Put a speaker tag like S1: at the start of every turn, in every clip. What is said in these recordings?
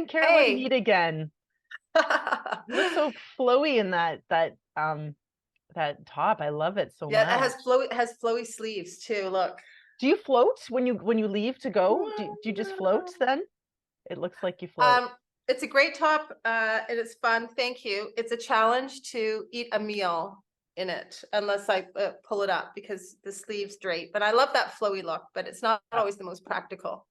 S1: and Caralyn
S2: Hey.
S1: meet again. You look so flowy in that top. I love it so
S2: Yeah,
S1: much.
S2: it has flowy sleeves too. Look.
S1: Do you float when you leave to go? Do you just float then? It looks like you float.
S2: Um, it's a great top, and it's fun. Thank you. It's a challenge to eat a meal in it, unless I pull it up because the sleeves drape. But I love that flowy look, but it's not
S1: Yeah.
S2: always the most practical.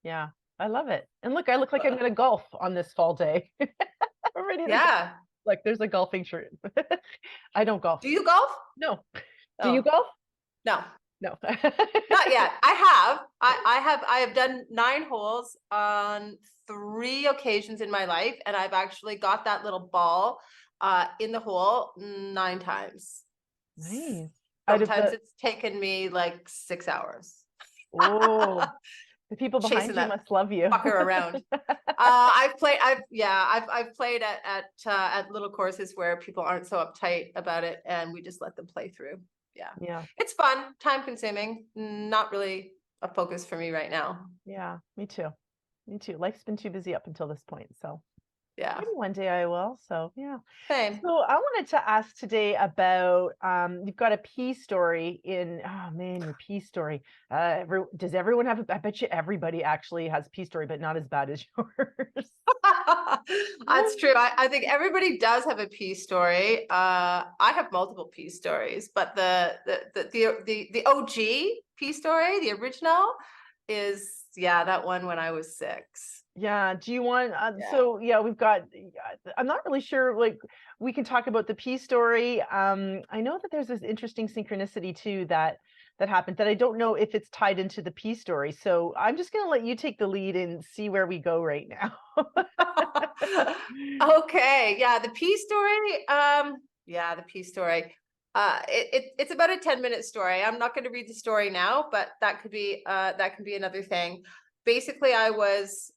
S1: Yeah, I love it. And look, I look like I'm gonna golf on this fall day. I'm ready to go.
S2: Yeah.
S1: Like there's a golfing shirt. I don't golf.
S2: Do you golf?
S1: No. Do you
S2: Oh,
S1: golf?
S2: no.
S1: No.
S2: Not yet. I have done 9 holes on 3 occasions in my life, and I've actually got that little ball in the hole 9 times.
S1: Nice. Out of
S2: Sometimes
S1: the
S2: it's taken me like 6 hours
S1: oh, the people
S2: chasing
S1: behind you
S2: that
S1: must love you.
S2: fucker around. I've played at little courses where people aren't so uptight about it, and we just let them play through. Yeah,
S1: Yeah.
S2: it's fun, time consuming, not really a focus for me right now.
S1: Yeah, me too. Me too. Life's been too busy up until this point, so
S2: Yeah,
S1: maybe one day I will. So yeah.
S2: same.
S1: So I wanted to ask today about you've got a pee story in oh man, your pee story. Does everyone have I bet you everybody actually has a pee story, but not as bad as yours.
S2: That's true. I think everybody does have a pee story. I have multiple pee stories, but the OG pee story, the original, is that one when I was 6.
S1: Yeah. Do you want
S2: Yeah.
S1: so yeah, we've got I'm not really sure like we can talk about the pee story. I know that there's this interesting synchronicity too that happened that I don't know if it's tied into the pee story. So I'm just gonna let you take the lead and see where we go right now.
S2: Okay, yeah, the pee story. The pee story. It's about a 10-minute story. I'm not going to read the story now, but that could be another thing. Basically, I was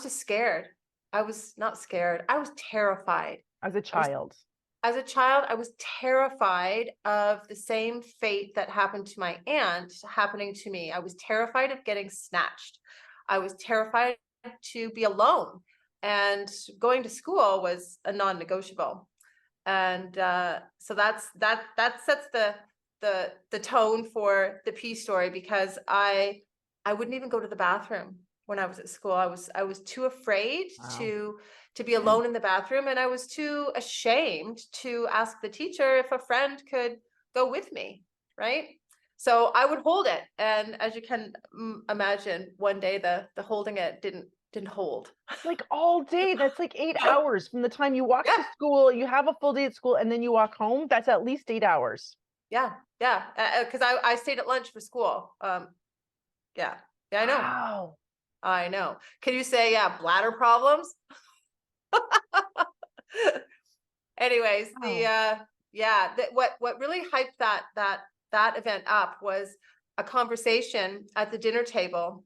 S2: just scared. I was not scared. I was terrified.
S1: As a child.
S2: As a child, I was terrified of the same fate that happened to my aunt happening to me. I was terrified of getting snatched. I was terrified to be alone, and going to school was a non-negotiable. And so that sets the tone for the pee story, because I wouldn't even go to the bathroom when I was at school. I was too afraid
S1: Wow.
S2: to be alone in the bathroom, and I was too ashamed to ask the teacher if a friend could go with me, right? So I would hold it, and as you can imagine, one day the holding it didn't hold.
S1: Like all day, that's like 8 hours from the time you walk
S2: Yeah,
S1: to school, you have a full day at school, and then you walk home. That's at least 8 hours.
S2: yeah, because I stayed at lunch for school. Yeah, I know.
S1: Wow.
S2: I know. Can you say, bladder problems? Anyways,
S1: Wow.
S2: what really hyped that event up was a conversation at the dinner table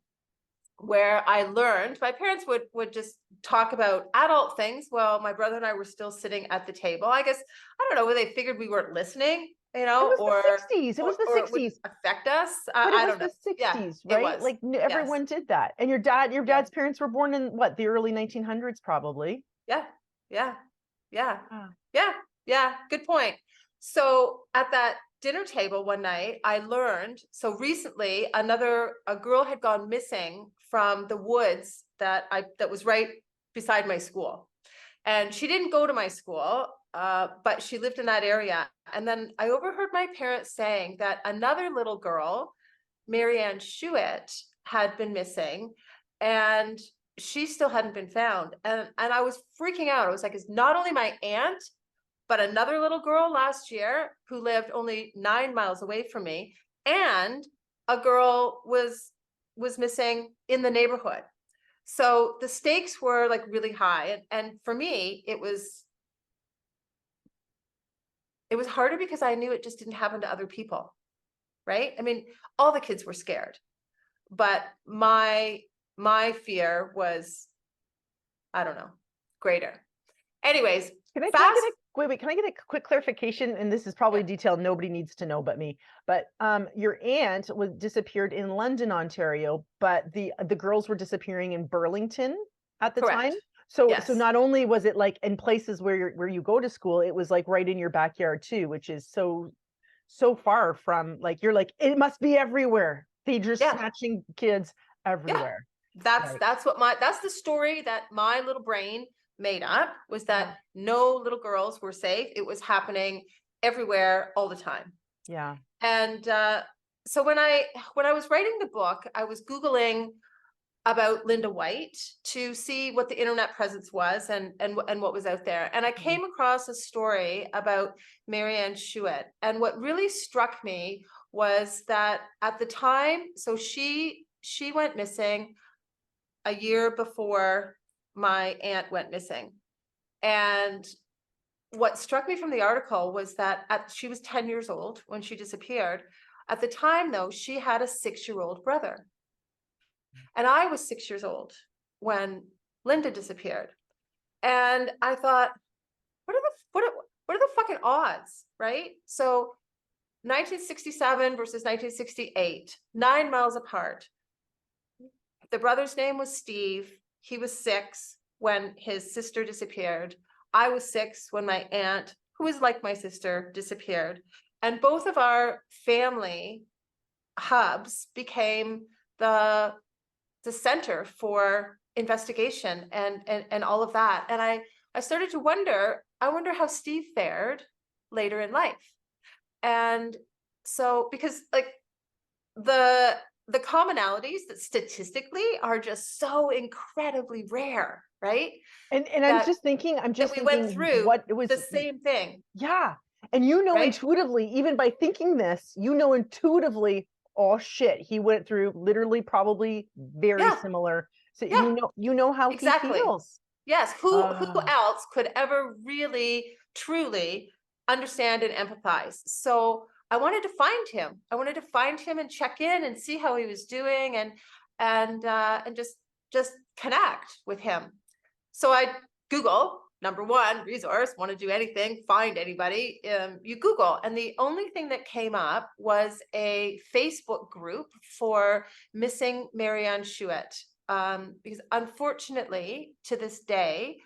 S2: where I learned my parents would just talk about adult things while my brother and I were still sitting at the table. I guess I don't know whether they figured we weren't listening,
S1: It was the
S2: or
S1: 60s. It was the
S2: or it would
S1: 60s.
S2: affect us.
S1: But it
S2: I
S1: was
S2: don't know.
S1: the
S2: Yeah,
S1: 60s,
S2: it
S1: right?
S2: was.
S1: Like
S2: Yes.
S1: everyone did that. And your
S2: Yeah.
S1: dad's parents were born in what, the early 1900s probably.
S2: Yeah. Yeah. Yeah.
S1: Ah.
S2: Yeah. Yeah. Good point. So at that dinner table one night, I learned, so recently a girl had gone missing from the woods that was right beside my school. And she didn't go to my school, but she lived in that area. And then I overheard my parents saying that another little girl, Marianne Shuett, had been missing, and she still hadn't been found. And I was freaking out. I was like, it's not only my aunt, but another little girl last year who lived only 9 miles away from me, and a girl was missing in the neighborhood. So the stakes were like really high. And for me, it was harder because I knew it just didn't happen to other people. Right. I mean, all the kids were scared, but my fear was, I don't know, greater. Anyways,
S1: Can I
S2: fast.
S1: Wait, can I get a quick clarification? And this is probably
S2: Yeah,
S1: detail nobody needs to know but me. But your aunt was disappeared in London, Ontario, but the girls were disappearing in Burlington at the time.
S2: correct.
S1: So
S2: Yes.
S1: not only was it like in places where you go to school, it was like right in your backyard too, which is so far from like you're like it must be everywhere. They just
S2: Yeah.
S1: snatching kids
S2: Yeah.
S1: everywhere. Right.
S2: That's the story that my little brain made up, was
S1: Yeah.
S2: that no little girls were safe. It was happening everywhere all the time.
S1: Yeah.
S2: And so when I was writing the book, I was Googling about Lynda White to see what the internet presence was and what was out there. And I
S1: Mhm.
S2: came across a story about Marianne Shuett. And what really struck me was that at the time, so she went missing a year before my aunt went missing. And what struck me from the article was that she was 10 years old when she disappeared. At the time, though, she had a 6-year-old brother. And I was 6 years old when Lynda disappeared. And I thought, what are the fucking odds, right? So 1967 versus 1968, 9 miles apart. The brother's name was Steve. He was 6 when his sister disappeared. I was 6 when my aunt, who is like my sister, disappeared. And both of our family hubs became the center for investigation and all of that. And I started to wonder, I wonder how Steve fared later in life. And so, because like the commonalities that statistically are just so incredibly rare, right?
S1: And
S2: That
S1: I'm
S2: that
S1: just
S2: we went
S1: thinking
S2: through
S1: what it was.
S2: the same thing,
S1: Yeah. And you know
S2: right?
S1: intuitively, even by thinking this, you know intuitively, oh shit, he went through literally probably very
S2: Yeah,
S1: similar. So
S2: yeah,
S1: you know how he
S2: exactly.
S1: feels.
S2: Yes, who
S1: Uh,
S2: else could ever really truly understand and empathize? So I wanted to find him. I wanted to find him and check in and see how he was doing and just connect with him. So I Google, number one resource, want to do anything, find anybody, you Google. And the only thing that came up was a Facebook group for missing Marianne Shuett. Because unfortunately, to this day,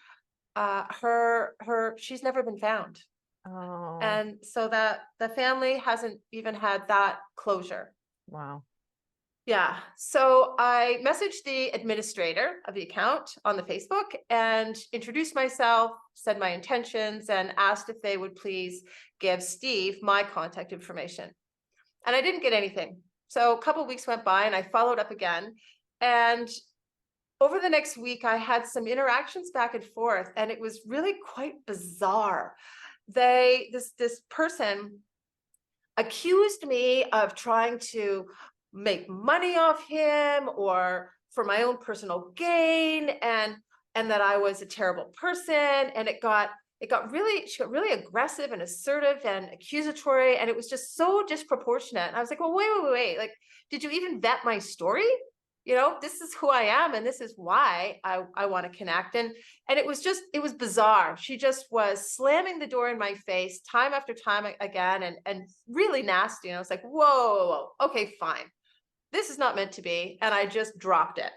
S2: she's never been found.
S1: oh,
S2: And so that the family hasn't even had that closure.
S1: wow.
S2: Yeah. So I messaged the administrator of the account on the Facebook and introduced myself, said my intentions, and asked if they would please give Steve my contact information. And I didn't get anything. So a couple of weeks went by and I followed up again. And over the next week, I had some interactions back and forth, and it was really quite bizarre. This person accused me of trying to make money off him or for my own personal gain, and that I was a terrible person. And she got really aggressive and assertive and accusatory, and it was just so disproportionate. And I was like, well, wait. Like, did you even vet my story? You know, this is who I am, and this is why I want to connect. And it was bizarre. She just was slamming the door in my face time after time again, and really nasty. And I was like, whoa, okay, fine. This is not meant to be. And I just dropped it.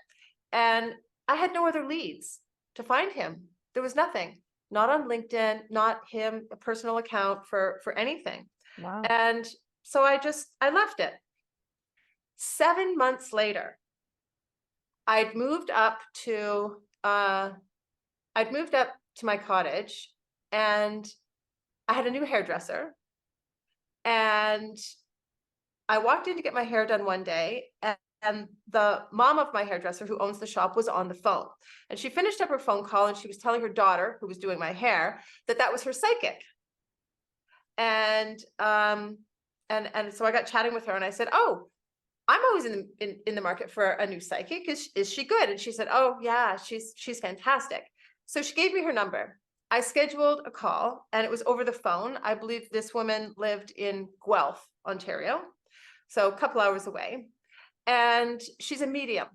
S2: And I had no other leads to find him. There was nothing, not on LinkedIn, not him, a personal account for anything.
S1: Wow.
S2: And so I left it. 7 months later, I'd moved up to my cottage, and I had a new hairdresser, and I walked in to get my hair done one day, and the mom of my hairdresser, who owns the shop, was on the phone. And she finished up her phone call, and she was telling her daughter, who was doing my hair, that was her psychic. And so I got chatting with her, and I said, oh, I'm always in the market for a new psychic. Is she good? And she said, oh yeah, she's fantastic. So she gave me her number. I scheduled a call, and it was over the phone. I believe this woman lived in Guelph, Ontario, so a couple hours away. And she's a medium.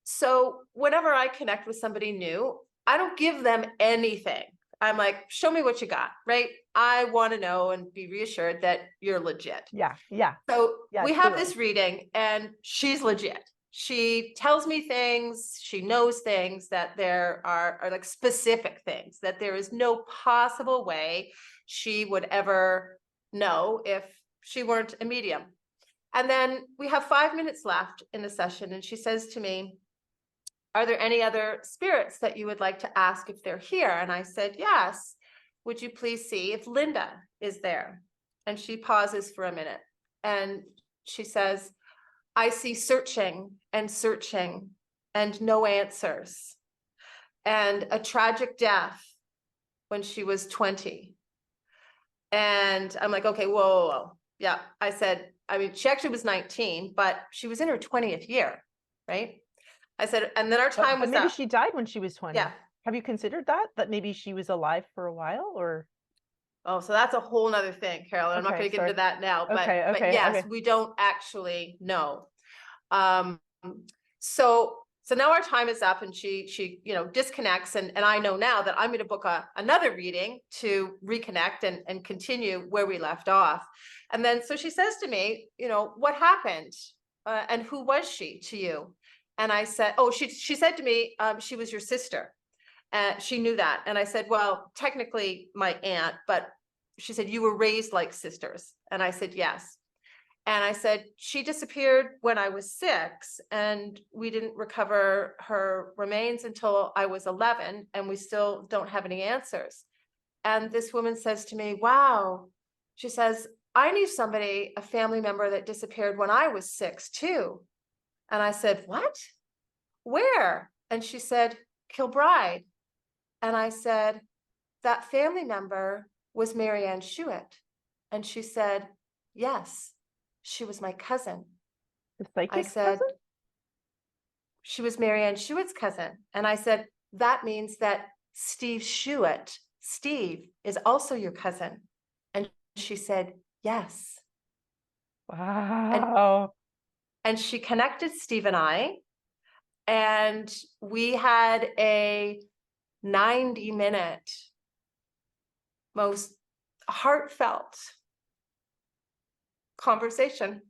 S2: So whenever I connect with somebody new, I don't give them anything. I'm like, show me what you got, right? I want to know and be reassured that you're legit.
S1: Yeah. Yeah.
S2: So
S1: Yeah.
S2: we have
S1: Totally.
S2: this reading and she's legit. She tells me things, she knows things that there are like specific things that there is no possible way she would ever know if she weren't a medium. And then we have 5 minutes left in the session and she says to me, are there any other spirits that you would like to ask if they're here? And I said, yes. Would you please see if Lynda is there? And she pauses for a minute and she says, I see searching and searching and no answers and a tragic death when she was 20. And I'm like, okay, whoa. Yeah. I said, I mean, she actually was 19, but she was in her 20th year, right? I said, and then our time was
S1: maybe
S2: up.
S1: she died when she was 20.
S2: Yeah.
S1: Have you considered that maybe she was alive for a while, or?
S2: Oh, so that's a whole nother thing, Carolyn. I'm not going to get into that now, but yes, we don't actually know. So now our time is up and she disconnects and I know now that I'm going to book another reading to reconnect and continue where we left off. And then, so she says to me, what happened? And who was she to you? And I said, oh, she said to me, she was your sister. She knew that. And I said, well, technically my aunt, but she said, you were raised like sisters. And I said, yes. And I said, she disappeared when I was 6 and we didn't recover her remains until I was 11 and we still don't have any answers. And this woman says to me, wow, she says, I knew somebody, a family member that disappeared when I was 6 too. And I said, what? Where? And she said, Kilbride. And I said, that family member was Marianne Schuett. And she said, yes, she was my cousin.
S1: The psychic
S2: I said,
S1: cousin?
S2: she was Marianne Schuett's cousin. And I said, that means that Steve Schuett, Steve, is also your cousin. And she said, yes.
S1: Wow.
S2: And she connected Steve and I, and we had a 90-minute, most heartfelt conversation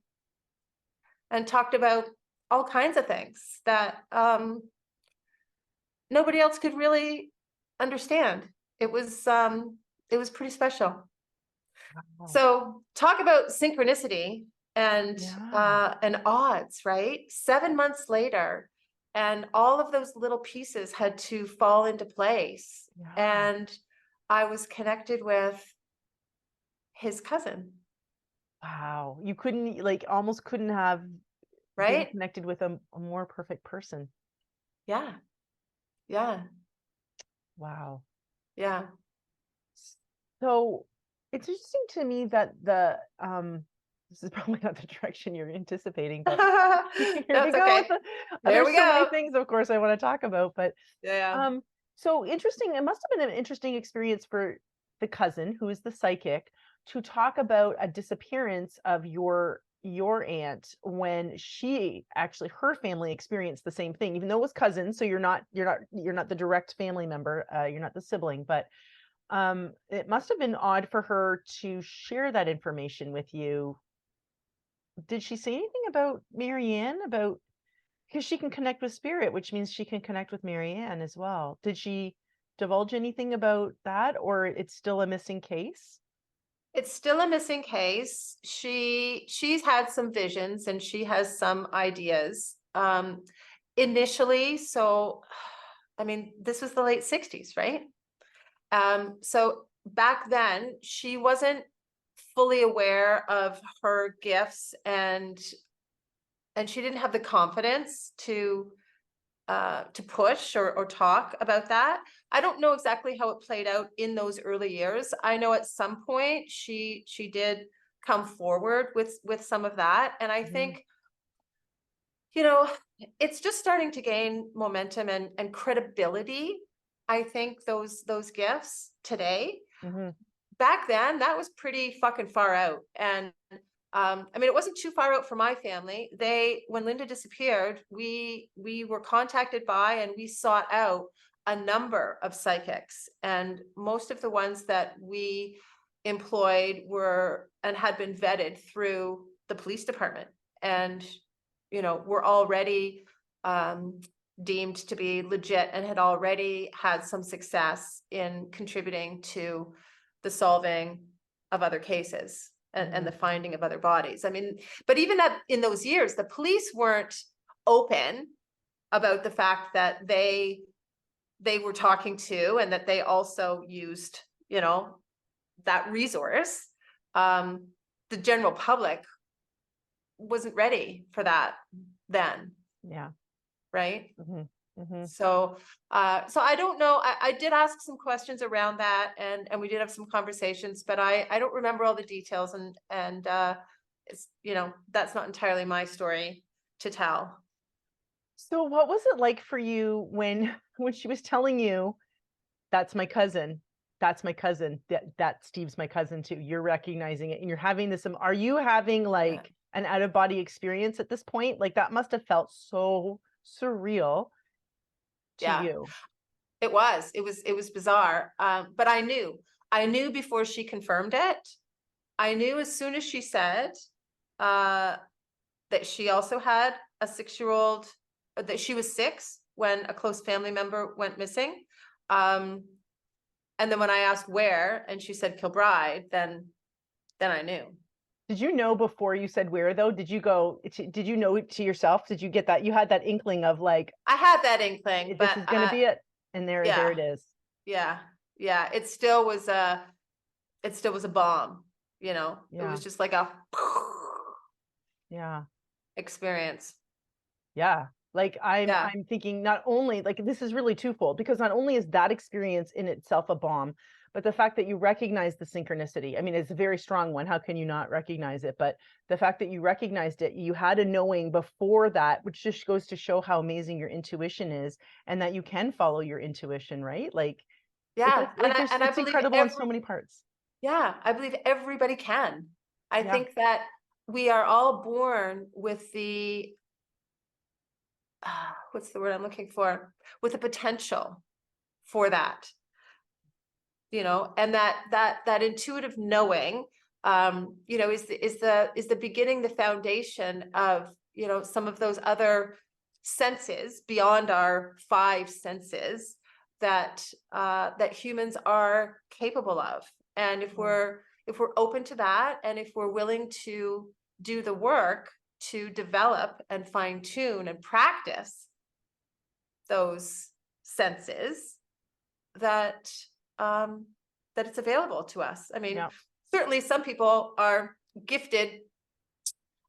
S2: and talked about all kinds of things that nobody else could really understand. It was pretty special.
S1: Wow.
S2: So talk about synchronicity and
S1: Yeah.
S2: and odds, right? 7 months later, and all of those little pieces had to fall into place.
S1: Yeah.
S2: And I was connected with his cousin.
S1: Wow. You couldn't, almost couldn't have been
S2: Right?
S1: connected with a more perfect person.
S2: Yeah. Yeah.
S1: Wow.
S2: Yeah.
S1: So it's interesting to me that this is probably not the direction you're anticipating, but here
S2: That's
S1: we go.
S2: okay. There
S1: There's
S2: we
S1: so many
S2: go.
S1: things, of course, I want to talk about, but
S2: Yeah.
S1: so interesting. It must have been an interesting experience for the cousin, who is the psychic, to talk about a disappearance of your aunt when she actually, her family experienced the same thing, even though it was cousins. So you're not the direct family member, you're not the sibling, but it must have been odd for her to share that information with you. Did she say anything about Marianne, about, because she can connect with spirit, which means she can connect with Marianne as well? Did she divulge anything about that, or it's still a missing case?
S2: It's still a missing case. She's had some visions and she has some ideas. Initially, so I mean, this was the late 60s, right? So back then she wasn't fully aware of her gifts and she didn't have the confidence to push or talk about that. I don't know exactly how it played out in those early years. I know at some point she did come forward with some of that. And I think, it's just starting to gain momentum and credibility. I think those gifts today.
S1: Mm-hmm.
S2: Back then, that was pretty fucking far out. And I mean, it wasn't too far out for my family. When Lynda disappeared, we were contacted by and we sought out a number of psychics, and most of the ones that we employed were and had been vetted through the police department, and were already deemed to be legit and had already had some success in contributing to the solving of other cases and the finding of other bodies. I mean, but even in those years, the police weren't open about the fact that they were talking to, and that they also used, that resource. The general public wasn't ready for that then.
S1: Yeah.
S2: Right.
S1: Mm-hmm. Mm-hmm.
S2: So I don't know. I did ask some questions around that, and we did have some conversations, but I don't remember all the details, and it's, that's not entirely my story to tell.
S1: So what was it like for you when she was telling you, that's my cousin, that Steve's my cousin too, you're recognizing it and you're having this, are you having like an out of body experience at this point? Like that must have felt so surreal to you.
S2: It was bizarre. But I knew before she confirmed it. I knew as soon as she said that she also had a 6-year-old, that she was 6 when a close family member went missing. And then when I asked where, and she said Kilbride, then I knew.
S1: Did you know before you said where though? Did you know to yourself? Did you get that? You had that inkling of like,
S2: I had that inkling,
S1: this is going to be it. And there it is.
S2: Yeah. It still was a bomb, It was just like a experience.
S1: Yeah. Like I'm thinking, not only like this is really twofold, because not only is that experience in itself a bomb, but the fact that you recognize the synchronicity. I mean, it's a very strong one. How can you not recognize it? But the fact that you recognized it, you had a knowing before that, which just goes to show how amazing your intuition is, and that you can follow your intuition, right? Like, it's incredible on so many parts.
S2: Yeah, I believe everybody can. I think that we are all born with the what's the word I'm looking for? With the potential for that, and that intuitive knowing, is the beginning, the foundation of, some of those other senses beyond our 5 senses that humans are capable of. And if we're open to that, and if we're willing to do the work to develop and fine tune and practice those senses, that it's available to us. I mean, certainly some people are gifted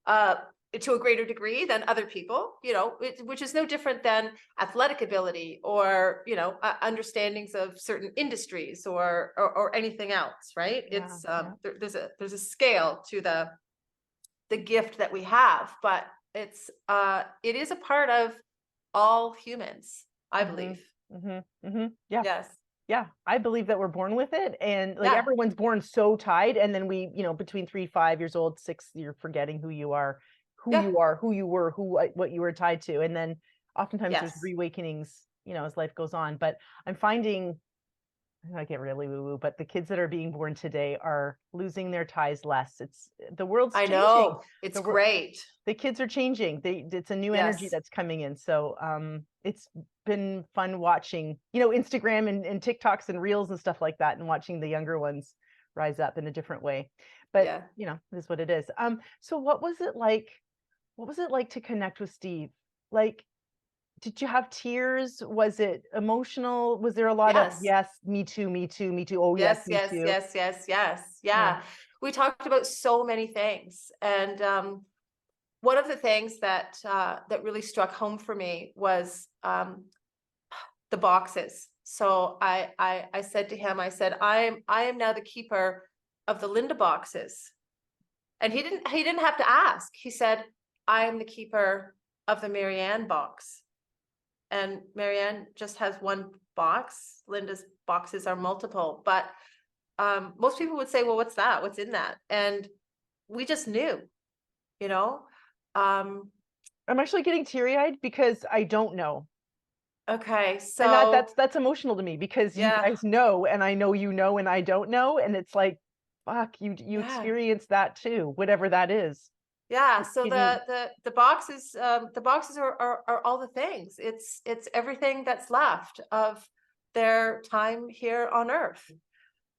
S2: to a greater degree than other people, which is no different than athletic ability or, understandings of certain industries or anything else, right? It's there's a scale to the gift that we have, but it is a part of all humans, I believe.
S1: Yeah.
S2: Yes.
S1: Yeah, I believe that we're born with it, and like everyone's born so tied, and then we, between 3, 5 years old, 6, you're forgetting who you are, who you were, what you were tied to, and then oftentimes there's reawakenings, as life goes on. But I'm finding, I get really woo-woo, but the kids that are being born today are losing their ties less. The world's changing. I know,
S2: it's great.
S1: The kids are changing. It's a new energy that's coming in. So it's been fun watching, Instagram and TikToks and Reels and stuff like that, and watching the younger ones rise up in a different way. But it is what it is. So what was it like? What was it like to connect with Steve? Like, did you have tears? Was it emotional? Was there a lot of, yes, me too, me too, me too. Oh, yes, me too.
S2: Yes. Yeah. We talked about so many things. And one of the things that really struck home for me was the boxes. So I said to him, I said, I am now the keeper of the Lynda boxes. And he didn't have to ask. He said, I am the keeper of the Marianne box. And Marianne just has one box. Lynda's boxes are multiple, but most people would say, well, what's that? What's in that? And we just knew,
S1: I'm actually getting teary-eyed because I don't know.
S2: Okay.
S1: And
S2: So
S1: that's emotional to me because you
S2: yeah,
S1: guys know, and I know you know, and I don't know, and it's like, fuck, you
S2: yeah.
S1: experience that too, whatever that is.
S2: Yeah,
S1: Like,
S2: so
S1: give me,
S2: the boxes are all the things. It's everything that's left of their time here on Earth.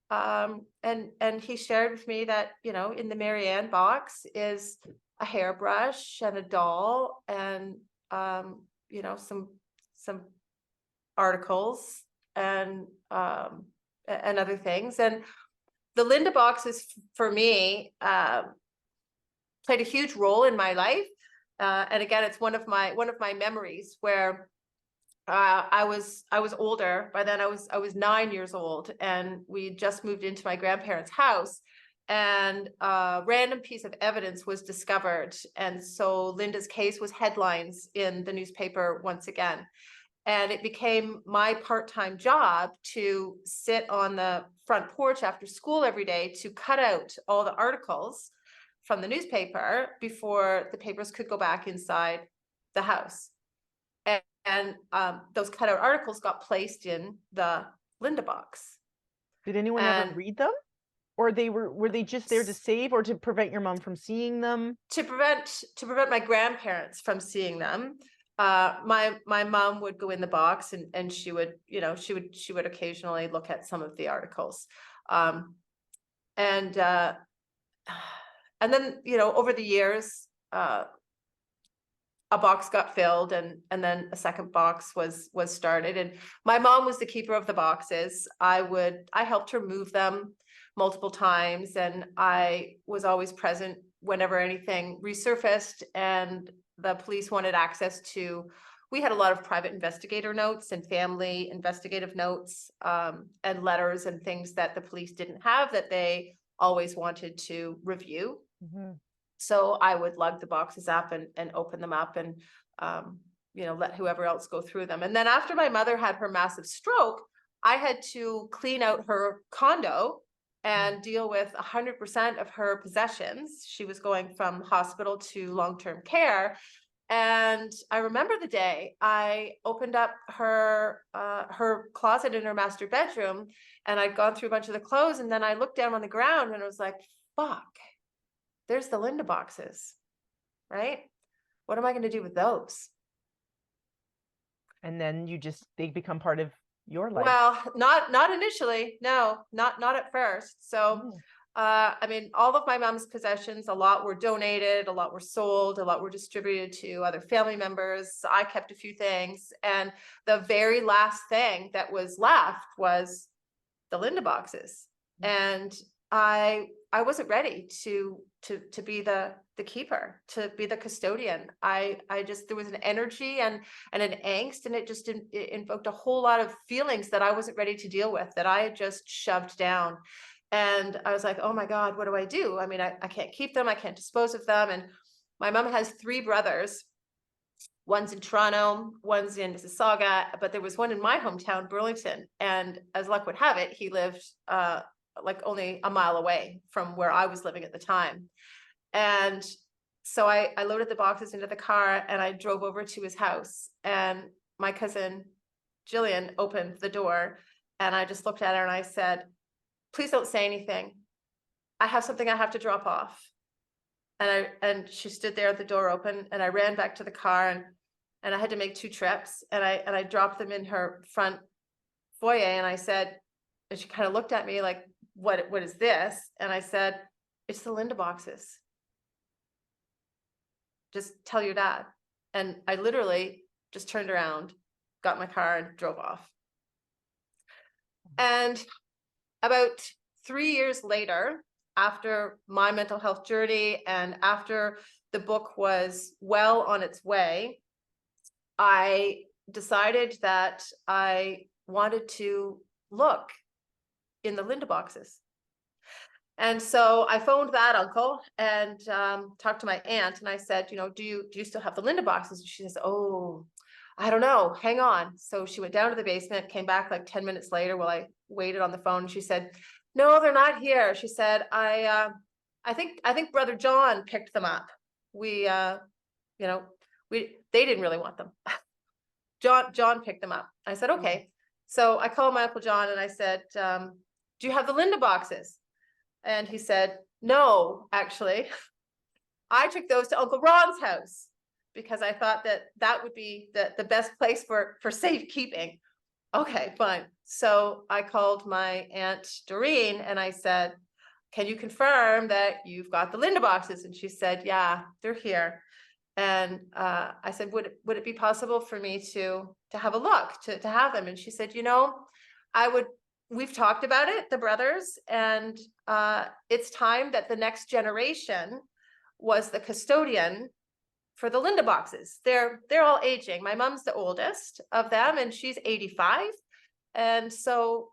S2: And he shared with me that, you know, in the Marianne box is a hairbrush and a doll and you know, some articles and and other things. And the Lynda boxes for me played a huge role in my life. And again, it's one of my memories where I was older by then. I was 9 years old, and we just moved into my grandparents' house. And a random piece of evidence was discovered, and so Lynda's case was headlines in the newspaper once again. And it became my part-time job to sit on the front porch after school every day to cut out all the articles from the newspaper before the papers could go back inside the house. And those cutout articles got placed in the Lynda box.
S1: did anyone ever
S2: And
S1: read them? Or were they just there to save or to prevent your mom from seeing them?
S2: to prevent my grandparents from seeing them, my mom would go in the box, and she would, you know, she would occasionally look at some of the articles. Um, and and then, you know, over the years, a box got filled, and then a second box was started, and my mom was the keeper of the boxes. I helped her move them multiple times, and I was always present whenever anything resurfaced and the police wanted access to. We had a lot of private investigator notes and family investigative notes, and letters and things that the police didn't have that they always wanted to review.
S1: Mhm.
S2: So I would lug the boxes up and open them up and, you know, let whoever else go through them. And then after my mother had her massive stroke, I had to clean out her condo and deal with 100% of her possessions. She was going from hospital to long-term care. And I remember the day I opened up her closet in her master bedroom, and I'd gone through a bunch of the clothes, and then I looked down on the ground and I was like, fuck, there's the Lynda boxes, right? What am I going to do with those?
S1: And then they become part of your life.
S2: Well, not initially. No, not at first. So,
S1: Mm.
S2: I mean, all of my mom's possessions, a lot were donated, a lot were sold, a lot were distributed to other family members. I kept a few things, and the very last thing that was left was the Lynda boxes. And I wasn't ready to be the keeper, to be the custodian. I just, there was an energy and an angst, and it just it invoked a whole lot of feelings that I wasn't ready to deal with, that I had just shoved down. And I was like, oh my God, what do I do? I mean, I can't keep them, I can't dispose of them. And my mom has 3 brothers. One's in Toronto, one's in Mississauga, but there was one in my hometown, Burlington. And as luck would have it, he lived like only a mile away from where I was living at the time. And so I loaded the boxes into the car and I drove over to his house. And my cousin Jillian opened the door, and I just looked at her and I said, please don't say anything. I have something I have to drop off. And she stood there at the door open, and I ran back to the car, and I had to make 2 trips, and I dropped them in her front foyer, and I said, and she kind of looked at me like, what is this? And I said, it's the Lynda boxes. Just tell your dad. And I literally just turned around, got in my car, and drove off. And about 3 years later, after my mental health journey and after the book was well on its way, I decided that I wanted to look in the Lynda boxes. And so I phoned that uncle and talked to my aunt, and I said, you know, do you still have the Lynda boxes? And she says, oh, I don't know, hang on. So she went down to the basement, came back like 10 minutes later while I waited on the phone. She said, no, they're not here. She said, I think brother John picked them up. We, you know, they didn't really want them. John picked them up. I said, okay. So I called my Uncle John and I said, do you have the Lynda boxes? And he said, no, actually, I took those to Uncle Ron's house because I thought that would be the best place for safekeeping. Okay, fine. So I called my Aunt Doreen and I said, can you confirm that you've got the Lynda boxes? And she said, yeah, they're here. And I said, would it be possible for me to have a look, to have them? And she said, we've talked about it, the brothers, and it's time that the next generation was the custodian for the Lynda boxes. They're all aging. My mom's the oldest of them and she's 85. And so,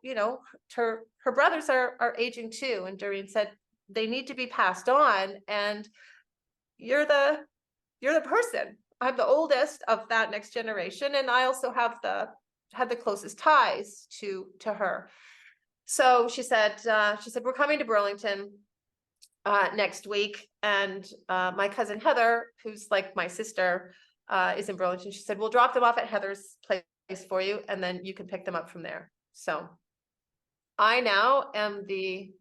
S2: her brothers are aging too. And Doreen said, they need to be passed on. And you're the person. I'm the oldest of that next generation. And I also have the closest ties to her. So she said, we're coming to Burlington next week. And my cousin Heather, who's like my sister, is in Burlington. She said, we'll drop them off at Heather's place for you, and then you can pick them up from there. So I now am the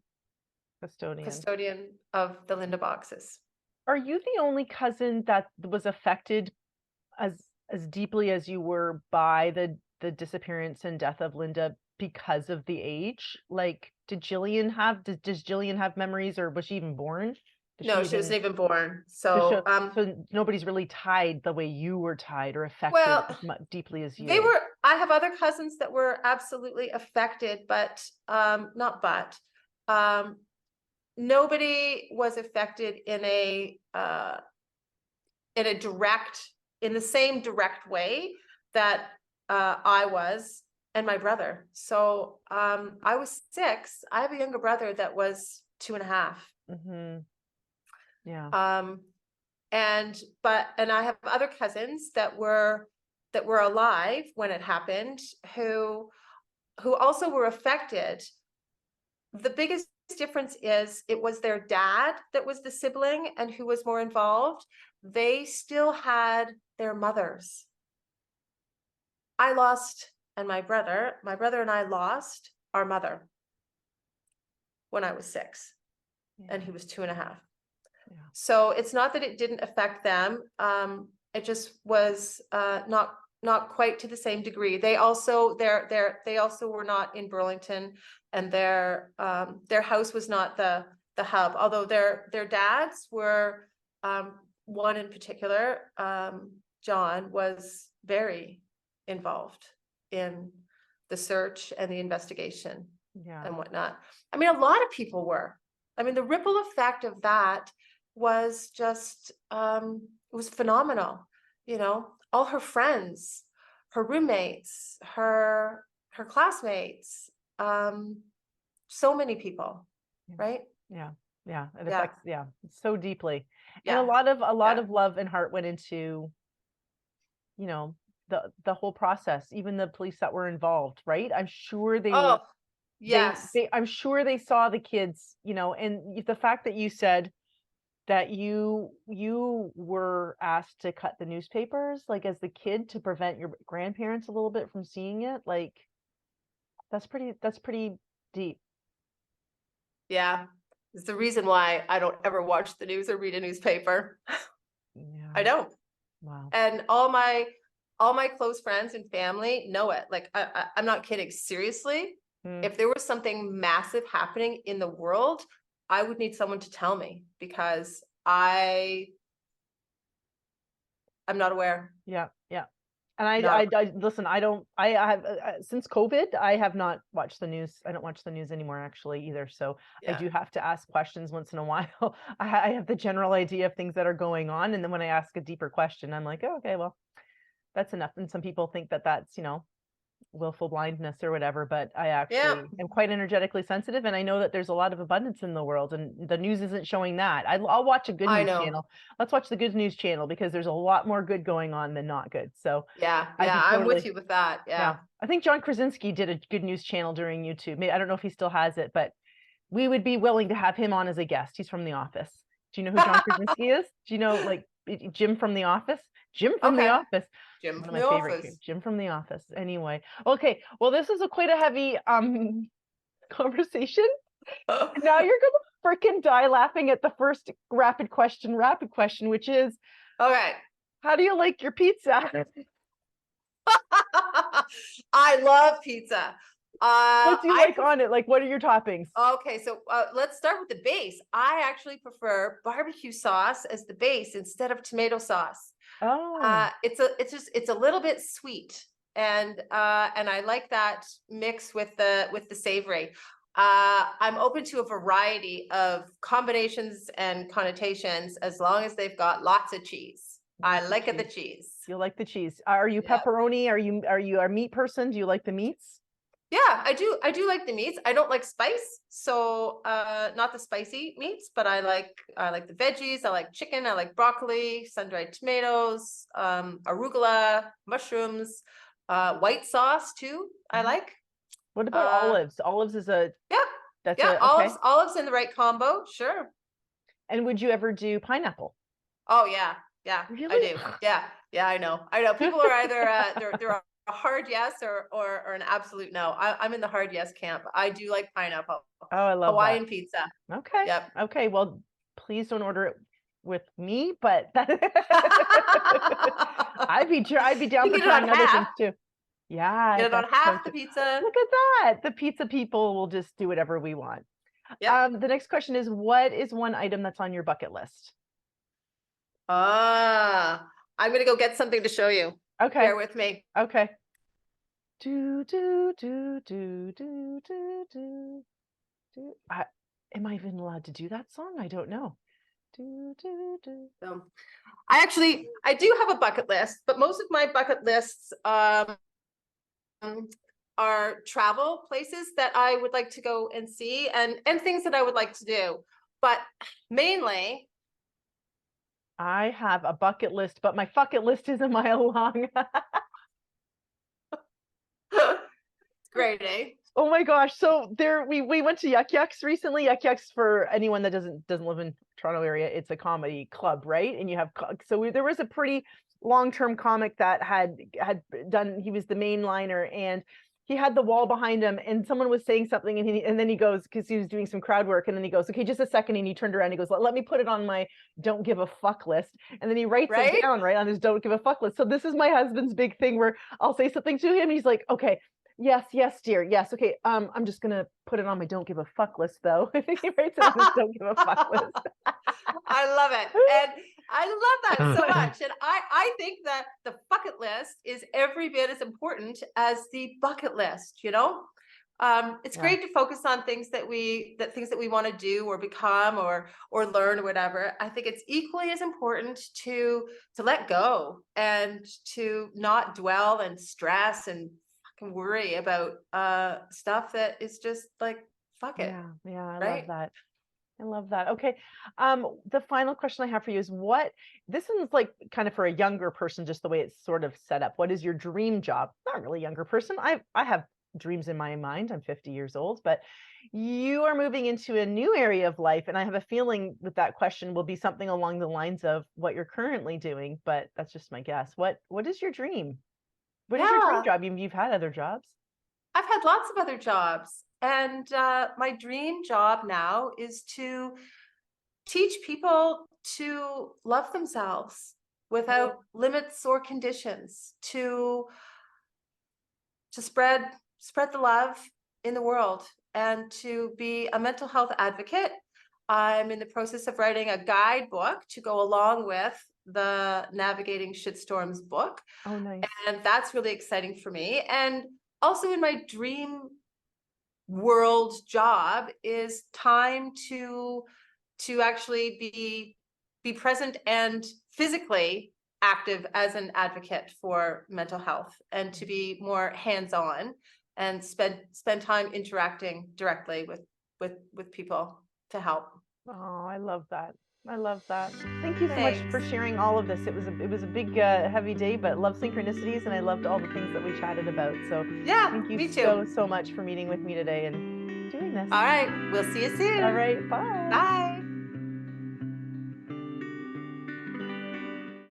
S2: custodian of the Lynda boxes.
S1: Are you the only cousin that was affected as deeply as you were by the disappearance and death of Lynda because of the age? Like, does Jillian have memories, or was she even born?
S2: No, she wasn't even born. So
S1: so nobody's really tied the way you were tied or affected as deeply as you.
S2: I have other cousins that were absolutely affected, but nobody was affected in the same direct way that I was and my brother. So I was 6. I have a younger brother that was 2.5.
S1: Mm-hmm. Yeah.
S2: And I have other cousins that were alive when it happened, who also were affected. The biggest difference is it was their dad that was the sibling and who was more involved. They still had their mothers. My brother and I lost our mother when I was 6, and he was 2.5.
S1: Yeah.
S2: So it's not that it didn't affect them. It just was not quite to the same degree. They also were not in Burlington, and their house was not the hub. Although their dads were, one in particular, John, was very involved in the search and the investigation and whatnot. I mean, a lot of people were. I mean, the ripple effect of that was just, it was phenomenal. All her friends, her roommates, her classmates, so many people, right?
S1: Yeah. It affects, so deeply.
S2: Yeah.
S1: And a lot of love and heart went into, the whole process, even the police that were involved, right? I'm sure
S2: yes.
S1: I'm sure they saw the kids, and the fact that you said that you were asked to cut the newspapers, like as the kid, to prevent your grandparents a little bit from seeing it, like that's pretty deep.
S2: Yeah. It's the reason why I don't ever watch the news or read a newspaper.
S1: Yeah.
S2: I don't.
S1: Wow.
S2: And all my close friends and family know it. Like, I'm not kidding. Seriously, if there was something massive happening in the world, I would need someone to tell me, because I'm not aware.
S1: Yeah. And I listen, I have since COVID, I have not watched the news. I don't watch the news anymore actually either. So I do have to ask questions once in a while. I have the general idea of things that are going on. And then when I ask a deeper question, I'm like, oh, okay, well, that's enough. And some people think that that's, willful blindness or whatever, but I actually am quite energetically sensitive, and I know that there's a lot of abundance in the world, and the news isn't showing that. I'll watch a good news channel. Let's watch the good news channel, because there's a lot more good going on than not good. So
S2: I'm with you with that. Yeah.
S1: I think John Krasinski did a good news channel during YouTube. Maybe, I don't know if he still has it, but we would be willing to have him on as a guest. He's from The Office. Do you know who John Krasinski is? Do you know, like, Jim from The Office. Jim from The
S2: Okay.
S1: Office.
S2: Jim
S1: One
S2: from
S1: of
S2: The
S1: my favorite
S2: Office.
S1: characters. Jim from The Office. Anyway, okay. Well, this is quite a heavy conversation. Now you're gonna freaking die laughing at the first rapid question, which is,
S2: Okay.
S1: how do you like your pizza?
S2: I love pizza.
S1: What do you like on it? Like, what are your toppings?
S2: Okay, so let's start with the base. I actually prefer barbecue sauce as the base instead of tomato sauce.
S1: Oh,
S2: It's a little bit sweet, and I like that mix with the savory. I'm open to a variety of combinations and connotations as long as they've got lots of cheese. I like the cheese.
S1: you like the cheese. Are you
S2: Yeah.
S1: pepperoni? Are you a meat person? Do you like the meats?
S2: Yeah, I do like the meats. I don't like spice, so not the spicy meats, but I like the veggies. I like chicken, I like broccoli, sun-dried tomatoes, arugula, mushrooms, white sauce too. I like.
S1: What about olives? Olives is a
S2: Yeah, olives in the right combo, sure.
S1: And would you ever do pineapple?
S2: Oh yeah, I
S1: Really?
S2: do. Yeah, I know. People are either they're a hard yes or an absolute no. I'm in the hard yes camp. I do like pineapple.
S1: Oh, I love
S2: Hawaiian
S1: that.
S2: pizza.
S1: Okay.
S2: Yep.
S1: Okay. Well, please don't order it with me, but I'd be down for trying other things too. Yeah.
S2: Get it on half the pizza.
S1: Look at that. The pizza people will just do whatever we want.
S2: Yep.
S1: The next question is, what is one item that's on your bucket list?
S2: I'm gonna go get something to show you.
S1: Okay.
S2: Bear with me.
S1: Okay. Do do do do do do do do. Am I even allowed to do that song? I don't know. Do do do.
S2: I do have a bucket list, but most of my bucket lists are travel places that I would like to go and see, and things that I would like to do. But mainly,
S1: I have a bucket list, but my bucket list is a mile long.
S2: it's great, eh?
S1: Oh my gosh. So we went to Yuck Yucks recently. Yuck Yucks, for anyone that doesn't live in Toronto area, it's a comedy club, right? And you have, there was a pretty long-term comic that had done, he was the main liner, and he had the wall behind him, and someone was saying something, and then he goes, because he was doing some crowd work, and then he goes, okay, just a second, and he turned around, and he goes, let me put it on my don't give a fuck list, and then he writes it down right on his don't give a fuck list. So this is my husband's big thing, where I'll say something to him, and he's like, okay, yes, dear, yes, okay, I'm just gonna put it on my don't give a fuck list, though. He writes it on his don't give a fuck list.
S2: I love it, and I love that so much. And I think that the bucket list is every bit as important as the bucket list. You know, it's great to focus on things that we want to do or become or learn or whatever. I think it's equally as important to let go and to not dwell and stress and fucking worry about stuff that is just like, fuck it.
S1: Yeah, I love that. Okay. The final question I have for you is, this one's like kind of for a younger person, just the way it's sort of set up. What is your dream job? Not really younger person. I have dreams in my mind. I'm 50 years old, but you are moving into a new area of life. And I have a feeling with that question will be something along the lines of what you're currently doing, but that's just my guess. What is your dream? What is your dream job? You've had other jobs.
S2: I've had lots of other jobs. And my dream job now is to teach people to love themselves without limits or conditions, to spread the love in the world, and to be a mental health advocate. I'm in the process of writing a guidebook to go along with the Navigating Shitstorms book.
S1: Oh, nice.
S2: And that's really exciting for me. And also in my dream world job is time to actually be present and physically active as an advocate for mental health, and to be more hands-on and spend time interacting directly with people to help.
S1: Oh, I love that. Thank you so much for sharing all of this. It was a big heavy day, but love synchronicities, and I loved all the things that we chatted about. So
S2: yeah,
S1: thank you
S2: me too.
S1: so much for meeting with me today and doing this.
S2: All right, we'll see you soon.
S1: All right, bye.
S2: Bye.